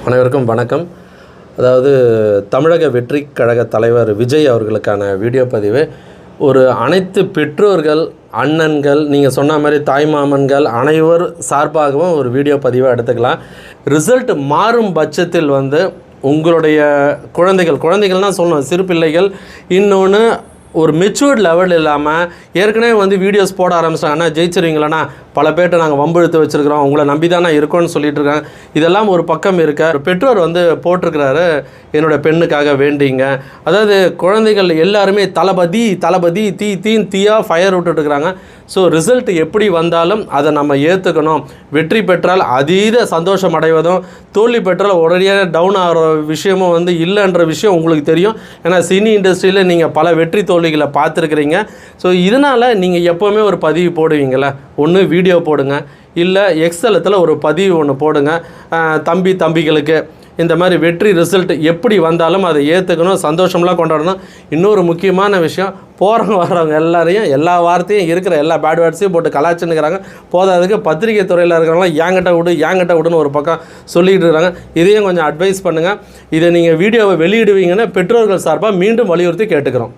அனைவருக்கும் வணக்கம். அதாவது தமிழக வெற்றி கழக தலைவர் விஜய் அவர்களுக்கான வீடியோ பதிவு. ஒரு அனைத்து பெற்றோர்கள், அண்ணன்கள், நீங்கள் சொன்ன மாதிரி தாய்மாமன்கள் அனைவர் சார்பாகவும் ஒரு வீடியோ பதிவை எடுத்துக்கலாம். ரிசல்ட் மாறும் பட்சத்தில் உங்களுடைய குழந்தைகள்னால் சொல்லணும், சிறு பிள்ளைகள், இன்னொன்று ஒரு மெச்சூர்ட் லெவல் இல்லாமல் ஏற்கனவே வீடியோஸ் போட ஆரம்பிச்சிட்டாங்கன்னா ஜெயிச்சிருவீங்களா, பல பேர்ட்ட நாங்கள் வம்பெழுத்து வச்சுருக்கிறோம், உங்களை நம்பி தானே இருக்கோன்னு சொல்லிட்டு இருக்காங்க. இதெல்லாம் ஒரு பக்கம் இருக்க, ஒரு பெற்றோர் போட்டிருக்கிறாரு, என்னோடய பெண்ணுக்காக வேண்டிங்க. அதாவது குழந்தைகள் எல்லாருமே தளபதி தீயாக ஃபயர் விட்டுட்டுருக்குறாங்க. ஸோ ரிசல்ட் எப்படி வந்தாலும் அதை நம்ம ஏற்றுக்கணும். வெற்றி பெற்றால் அதீத சந்தோஷம் அடைவதும், தோல்வி பெற்றால் உடனடியாக டவுன் ஆகிற விஷயமும் இல்லைன்ற விஷயம் உங்களுக்கு தெரியும். ஏன்னா சினி இண்டஸ்ட்ரியில் நீங்கள் பல வெற்றி தோல்விகளை பார்த்துருக்குறீங்க. ஸோ இதனால் நீங்கள் எப்போவுமே ஒரு பதிவு போடுவீங்களே, ஒன்று வீடியோ போடுங்க, இல்லை எக்ஸலத்தில் ஒரு பதிவு ஒன்று போடுங்க. தம்பிகளுக்கு இந்த மாதிரி வெற்றி ரிசல்ட் எப்படி வந்தாலும் அதை ஏற்றுக்கணும், சந்தோஷம்லாம் கொண்டாடணும். இன்னொரு முக்கியமான விஷயம், வர்றவங்க எல்லாரையும் எல்லா வார்த்தையும் இருக்கிற எல்லா பேட் வேர்ட்ஸையும் போட்டு கலாச்சுன்னுக்கிறாங்க. போதாதுக்கு பத்திரிகை துறையில் இருக்கிறவங்களாம் ஏங்கிட்ட விடுன்னு ஒரு பக்கம் சொல்லிகிட்டு இருக்கிறாங்க. இதையும் கொஞ்சம் அட்வைஸ் பண்ணுங்கள். இதை நீங்கள் வீடியோவை வெளியிடுவீங்கன்னு பெற்றோர்கள் சார்பாக மீண்டும் வலியுறுத்தி கேட்டுக்கிறோம்.